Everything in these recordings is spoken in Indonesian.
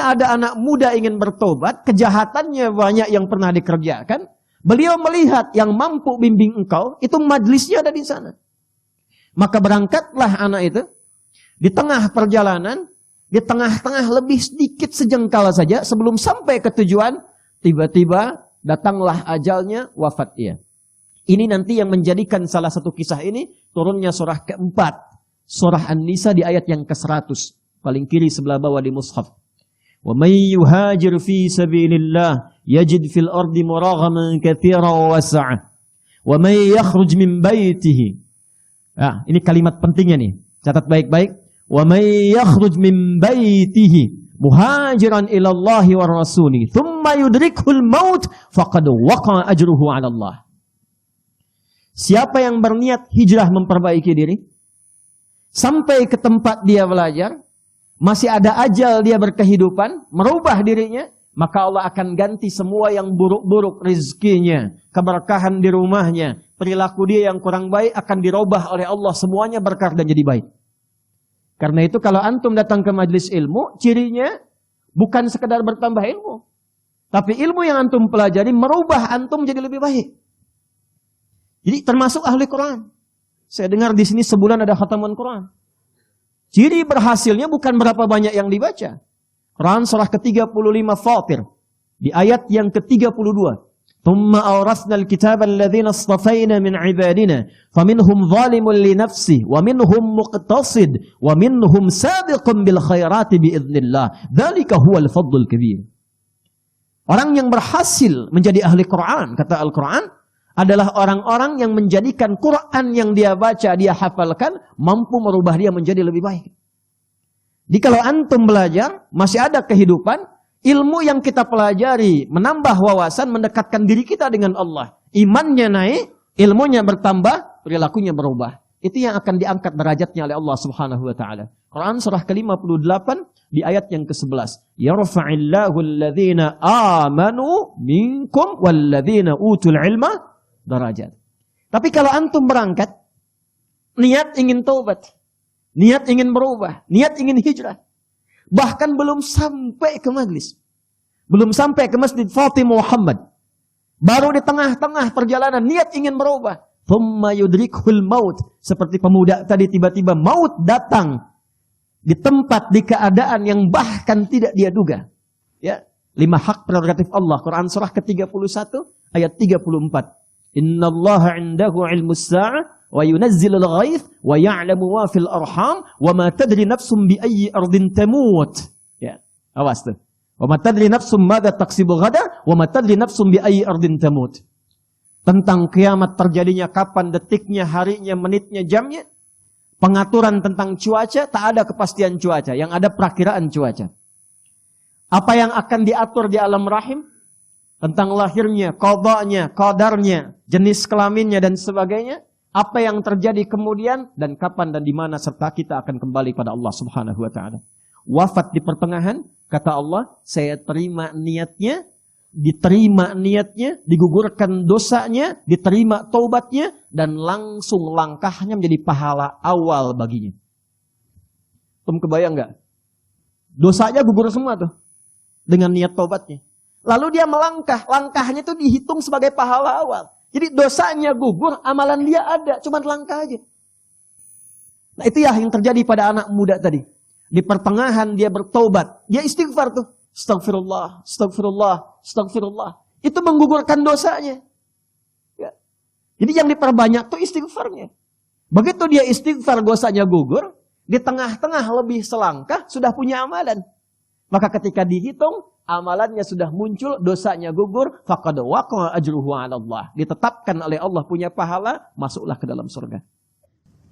Misalnya ada anak muda ingin bertobat, kejahatannya banyak yang pernah dikerjakan. Beliau melihat yang mampu bimbing engkau, itu majlisnya ada di sana. Maka berangkatlah anak itu. Di tengah perjalanan, di tengah-tengah lebih sedikit sejengkal saja, sebelum sampai ke tujuan, tiba-tiba datanglah ajalnya, wafat ia. Ini nanti yang menjadikan salah satu kisah ini, turunnya surah keempat. Surah An-Nisa di ayat yang ke-100. Paling kiri sebelah bawah di mushaf. Wa may yuhajir fi sabilillah yajid fil ardi muraghaman katsiran was'a. Wa may yakhruj min baitihi. Ah, ini kalimat pentingnya nih. Catat baik-baik. Wa may yakhruj min baitihi muhajiran ila Allah wa rasuli thumma yudrikul maut faqad waqa ajruhu 'ala Allah. Siapa yang berniat hijrah memperbaiki diri sampai ke tempat dia belajar, masih ada ajal dia berkehidupan, merubah dirinya, maka Allah akan ganti semua yang buruk-buruk rezekinya, keberkahan di rumahnya, perilaku dia yang kurang baik akan dirubah oleh Allah, semuanya berkah dan jadi baik. Karena itu kalau antum datang ke majelis ilmu, cirinya bukan sekedar bertambah ilmu, tapi ilmu yang antum pelajari merubah antum jadi lebih baik. Jadi termasuk ahli Quran. Saya dengar di sini sebulan ada khataman Quran. Ciri berhasilnya bukan berapa banyak yang dibaca. Quran surah ke-35 Fatir. Di ayat yang ke-32. ثُمَّ أَوْرَثْنَا الْكِتَابَ الَّذِينَ اصْطَفَيْنَا مِنْ عِبَادِنَا فَمِنْهُمْ ظَالِمٌ لِنَفْسِهِ وَمِنْهُمْ مُقْتَصِدٌ وَمِنْهُمْ سَابِقٌ بِالْخَيْرَاتِ بِإِذْنِ اللَّهِ ذَلِكَ هُوَ الْفَضْلُ الْكَبِيرُ. Orang yang berhasil menjadi ahli Quran, kata Al-Quran, adalah orang-orang yang menjadikan Quran yang dia baca, dia hafalkan, mampu merubah dia menjadi lebih baik. Jadi kalau antum belajar, masih ada kehidupan, ilmu yang kita pelajari, menambah wawasan, mendekatkan diri kita dengan Allah. Imannya naik, ilmunya bertambah, perilakunya berubah. Itu yang akan diangkat derajatnya oleh Allah Subhanahu wa taala. Quran surah ke-58 di ayat yang ke-11. Yarfa'illahu alladhina amanu minkum walladhina utul ilma darajat. Tapi kalau antum berangkat, niat ingin taubat, niat ingin berubah, niat ingin hijrah, bahkan belum sampai ke majlis, belum sampai ke Masjid Fatimah Muhammad, baru di tengah-tengah perjalanan niat ingin berubah, thumma yudrikhul maut, seperti pemuda tadi tiba-tiba maut datang di tempat, di keadaan yang bahkan tidak dia duga. Ya, 5 hak prerogatif Allah. Quran surah ke-31 ayat 34. Innallaha 'indahu 'ilmus sa'ah wa yunazzilul ghaits wa ya'lamu ma fil arham wa ma tadri nafsum bi ayyi ardin tamut. Ya, awas tuh. Wa ma tadri nafsum madza taksibu ghada wa ma tadri nafsum bi ayyi ardin tamut. Tentang kiamat terjadinya kapan, detiknya, harinya, menitnya, jamnya. Pengaturan tentang cuaca, tak ada kepastian cuaca, yang ada perakiraan cuaca. Apa yang akan diatur di alam rahim? Tentang lahirnya, qadanya, qadarnya, jenis kelaminnya dan sebagainya. Apa yang terjadi kemudian dan kapan dan di mana, serta kita akan kembali pada Allah Subhanahu wa taala. Wafat di pertengahan, kata Allah, saya terima niatnya, diterima niatnya, digugurkan dosanya, diterima taubatnya, dan langsung langkahnya menjadi pahala awal baginya. Kebayang nggak? Dosanya gugur semua tuh dengan niat taubatnya. Lalu dia melangkah, langkahnya itu dihitung sebagai pahala awal. Jadi dosanya gugur, amalan dia ada, cuma langkah aja. Nah itu ya yang terjadi pada anak muda tadi. Di pertengahan dia bertaubat, dia istighfar tuh. Astagfirullah, astagfirullah, astagfirullah. Itu menggugurkan dosanya. Ya. Jadi yang diperbanyak tuh istighfarnya. Begitu dia istighfar, dosanya gugur, di tengah-tengah lebih selangkah, sudah punya amalan. Maka ketika dihitung, amalannya sudah muncul, dosanya gugur, faqad waqa ajruhu 'ala Allah. Ditetapkan oleh Allah punya pahala, masuklah ke dalam surga.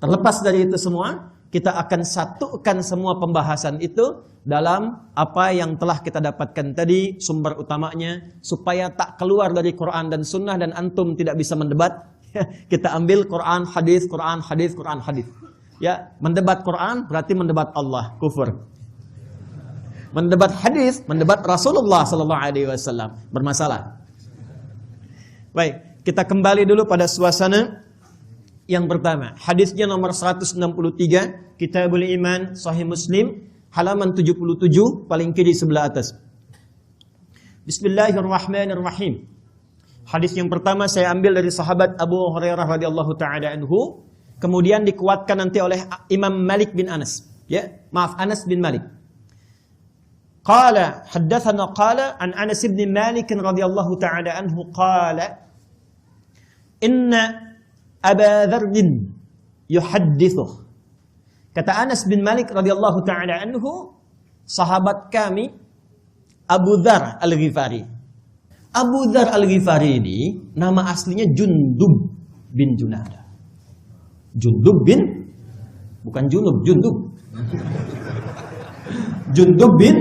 Terlepas dari itu semua, kita akan satukan semua pembahasan itu dalam apa yang telah kita dapatkan tadi, sumber utamanya, supaya tak keluar dari Quran dan Sunnah dan antum tidak bisa mendebat. Kita ambil Quran, hadis, Quran, hadis, Quran, hadis. Ya, mendebat Quran berarti mendebat Allah, kufur. Mendebat hadis, mendebat Rasulullah sallallahu alaihi wasallam, bermasalah. Baik, kita kembali dulu pada suasana yang pertama. Hadisnya nomor 163, Kitabul Iman, Sahih Muslim. halaman 77 paling kiri sebelah atas. Bismillahirrahmanirrahim. Hadis yang pertama saya ambil dari sahabat Abu Hurairah radhiyallahu taala anhu, kemudian dikuatkan nanti oleh Imam Malik bin Anas. Anas bin Malik. Qala haddatsana qala an Anas bin Malik radhiyallahu taala anhu qala inna Aba Dzar yuhaddithu. Kata Anas bin Malik radhiyallahu taala anhu, sahabat kami Abu Dzar Al-Ghifari. Abu Dzar Al-Ghifari ini nama aslinya Jundub bin Junadah. Jundub bin, bukan Junub, Jundub. Jundub bin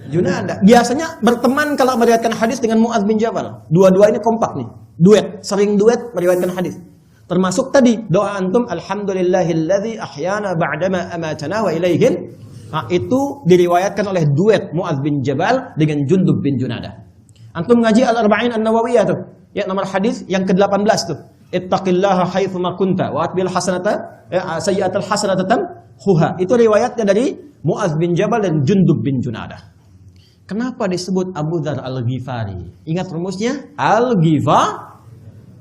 Junadah. Biasanya berteman kalau meriwayatkan hadis dengan Mu'adz bin Jabal. Dua-dua ini kompak nih, duet, sering duet meriwayatkan hadis. Termasuk tadi doa antum, alhamdulillahilladzi ahyana ba'dama amatana wa ilaihil. Nah, itu diriwayatkan oleh duet Mu'adz bin Jabal dengan Jundub bin Junadah. Antum ngaji Al-Arba'in An-Nawawiyah tuh, ya, nomor hadis yang ke-18 tuh. Ittaqillaha haitsu ma kunta wa atbil hasanata sayyi'atal hasanata tamhuha. Itu riwayatnya dari Mu'adz bin Jabal dan Jundub bin Junadah. Kenapa disebut Abu Dzar Al-Ghifari? Ingat rumusnya? Al-Ghifar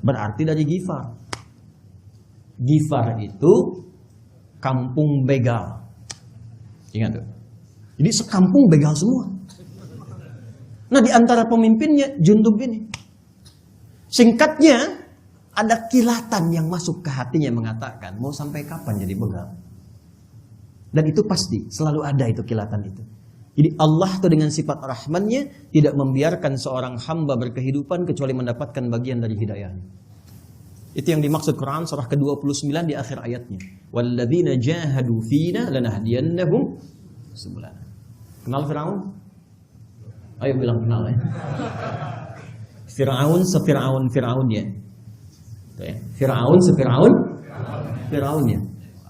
berarti dari Ghifar. Ghifar itu kampung begal. Ingat tuh. Jadi sekampung begal semua. Nah, di antara pemimpinnya Jundub ini. Singkatnya, ada kilatan yang masuk ke hatinya mengatakan, mau sampai kapan jadi begal? Dan itu pasti, selalu ada itu kilatan itu. Jadi Allah tuh dengan sifat rahmannya tidak membiarkan seorang hamba berkehidupan kecuali mendapatkan bagian dari hidayahnya. Itu yang dimaksud Quran surah ke-29 di akhir ayatnya. Walladzina jahadu fina lanahdiyannahum subulana. Kenal Firaun? Ayo bilang kenal ya. Firaun Fir'aunnya. Firaun Fir'aunnya.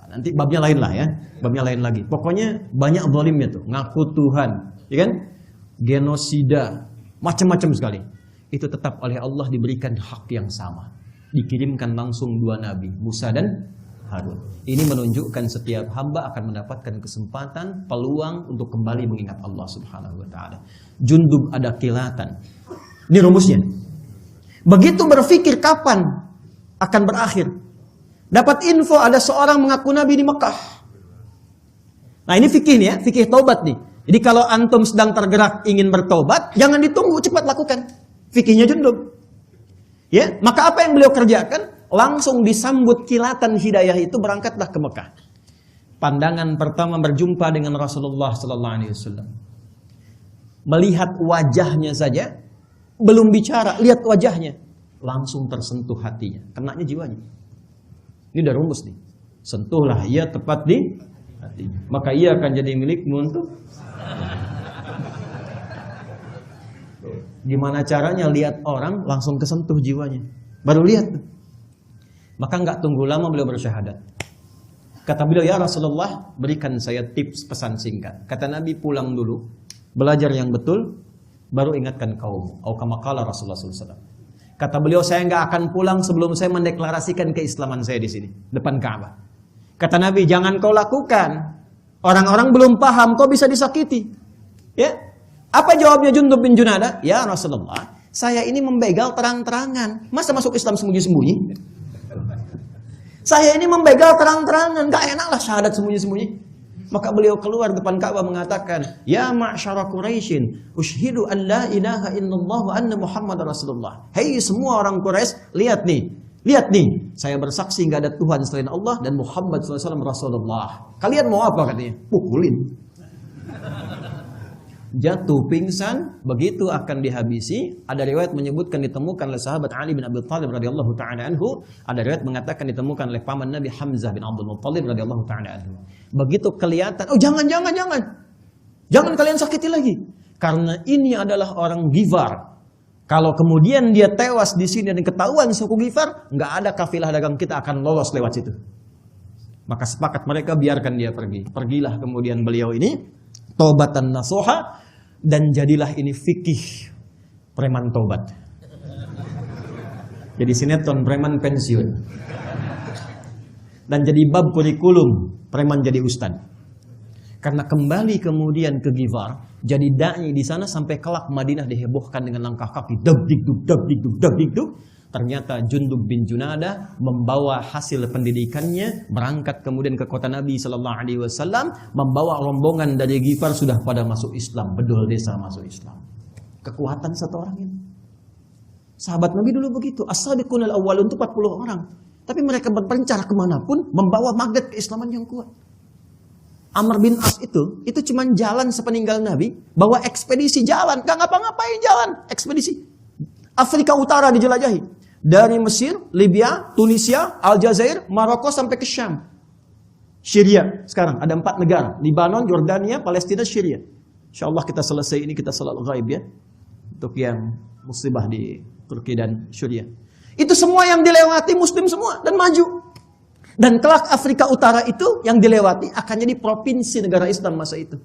Nanti babnya lain lah ya. Babnya lain lagi. Pokoknya banyak zalimnya tuh. Ngaku Tuhan. Ya kan? Genosida. Macam-macam sekali. Itu tetap oleh Allah diberikan hak yang sama. Dikirimkan langsung dua nabi, Musa dan Harun. Ini menunjukkan setiap hamba akan mendapatkan kesempatan, peluang untuk kembali mengingat Allah Subhanahu wa taala. Jundub ada kilatan. Ini rumusnya. Begitu berpikir kapan akan berakhir. Dapat info ada seorang mengaku nabi di Mekah. Nah, ini fikih nih ya, fikih taubat nih. Jadi kalau antum sedang tergerak ingin bertobat, jangan ditunggu, cepat lakukan. Fikihnya Jundub. Ya, maka apa yang beliau kerjakan? Langsung disambut kilatan hidayah itu, berangkatlah ke Mekah. Pandangan pertama berjumpa dengan Rasulullah sallallahu alaihi wasallam. Melihat wajahnya saja, belum bicara, lihat wajahnya, langsung tersentuh hatinya, kenanya jiwanya. Ini udah rumus nih. Sentuhlah ia tepat di hatinya, maka ia akan jadi milikmu untuk. Gimana caranya lihat orang langsung kesentuh jiwanya? Baru lihat. Maka nggak tunggu lama beliau bersyahadat. Kata beliau, ya Rasulullah, berikan saya tips pesan singkat. Kata Nabi, pulang dulu, belajar yang betul, baru ingatkan kaum. Atau kama qala Rasulullah SAW. Kata beliau, saya nggak akan pulang sebelum saya mendeklarasikan keislaman saya di sini, depan Ka'bah. Kata Nabi, jangan kau lakukan. Orang-orang belum paham, kau bisa disakiti. Ya, apa jawabnya Jundub bin Junadah? Ya Rasulullah, saya ini membegal terang-terangan. Masa masuk Islam sembunyi-sembunyi? Saya ini membegal terang-terangan, gak enak lah syahadat sembunyi-sembunyi. Maka beliau keluar depan Ka'bah mengatakan, ya ma'syara Quraisyin, ushidu an la ilaha illallah wa anna Muhammad Rasulullah. Hei semua orang Quraisy, lihat nih, saya bersaksi gak ada Tuhan selain Allah dan Muhammad SAW Rasulullah. Kalian mau apa katanya? Pukulin. Jatuh pingsan, begitu akan dihabisi. Ada riwayat menyebutkan ditemukan oleh sahabat Ali bin Abi Thalib radhiyallahu taala anhu. Ada riwayat mengatakan ditemukan oleh paman Nabi Hamzah bin Abdul Muttalib radhiyallahu taala anhu. Begitu kelihatan, oh jangan kalian sakiti lagi, karena ini adalah orang Ghifar. Kalau kemudian dia tewas di sini dan ketahuan suku Ghifar, nggak ada kafilah dagang kita akan lolos lewat situ. Maka sepakat mereka biarkan dia pergi. Pergilah kemudian beliau ini taubatan nasuha. Dan jadilah ini fikih preman tobat. Jadi sinetron preman pensiun. Dan jadi bab kurikulum preman jadi ustad. Karena kembali kemudian ke Ghifar, jadi da'i di sana sampai kelak Madinah dihebohkan dengan langkah kaki dab-dik-duk, dab-dik-duk, dab-dik-duk. Ternyata Jundub bin Junadah membawa hasil pendidikannya, berangkat kemudian ke kota Nabi Sallallahu Alaihi Wasallam, membawa rombongan dari Ghifar sudah pada masuk Islam, bedol desa masuk Islam. Kekuatan satu orang ini. Sahabat Nabi dulu begitu, as-sabiqunal awwalun itu 40 orang. Tapi mereka berpencar kemanapun, membawa magnet keislaman yang kuat. Amr bin As itu cuma jalan sepeninggal Nabi, bawa ekspedisi jalan, gak ngapa-ngapain jalan, ekspedisi. Afrika Utara dijelajahi. Dari Mesir, Libya, Tunisia, Aljazair, Maroko sampai ke Syam. Syria sekarang ada 4 negara, Libanon, Jordania, Palestina, Syria. Insyaallah kita selesai ini kita salat ghaib ya. Untuk yang musibah di Turki dan Syria. Itu semua yang dilewati muslim semua dan maju. Dan kelak Afrika Utara itu yang dilewati akan jadi provinsi negara Islam masa itu.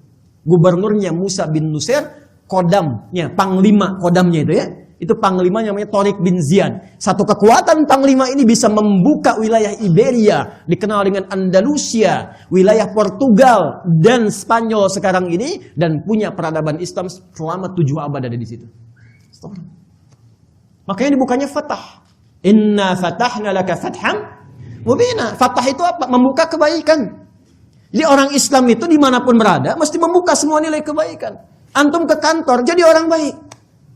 Gubernurnya Musa bin Nusair, kodamnya, panglima kodamnya itu ya. Itu panglima namanya Tariq bin Ziyad. Satu kekuatan panglima ini bisa membuka wilayah Iberia, dikenal dengan Andalusia, wilayah Portugal dan Spanyol sekarang ini, dan punya peradaban Islam selama 7 abad ada di situ. Makanya dibukanya Fatah. Inna fatahna laka fatham mubina. Fatah itu apa? Membuka kebaikan. Jadi orang Islam itu dimanapun berada mesti membuka semua nilai kebaikan. Antum ke kantor jadi orang baik,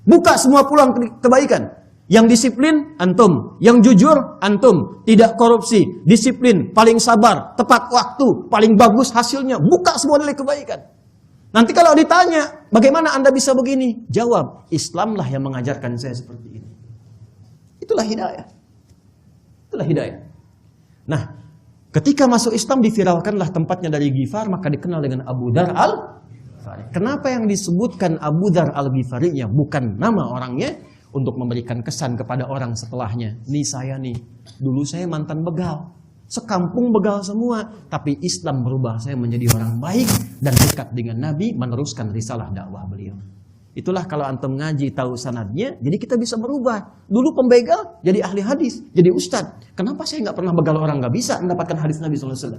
buka semua peluang kebaikan. Yang disiplin antum, yang jujur antum, tidak korupsi, disiplin, paling sabar, tepat waktu, paling bagus hasilnya, buka semua nilai kebaikan. Nanti kalau ditanya, bagaimana Anda bisa begini? Jawab, Islamlah yang mengajarkan saya seperti ini. Itulah hidayah. Itulah hidayah. Nah, ketika masuk Islam diviralkanlah tempatnya dari Ghifar, maka dikenal dengan Abu Dar al-Ghifari. Kenapa yang disebutkan Abu Dar al-Ghifari-nya bukan nama orangnya, untuk memberikan kesan kepada orang setelahnya. Nih saya nih, dulu saya mantan begal, sekampung begal semua, tapi Islam berubah saya menjadi orang baik dan dekat dengan Nabi, meneruskan risalah dakwah beliau. Itulah kalau antum ngaji tahu sanadnya, jadi kita bisa berubah. Dulu pembegal jadi ahli hadis, jadi ustadz. Kenapa saya nggak pernah begal orang, nggak bisa mendapatkan hadis Nabi SAW?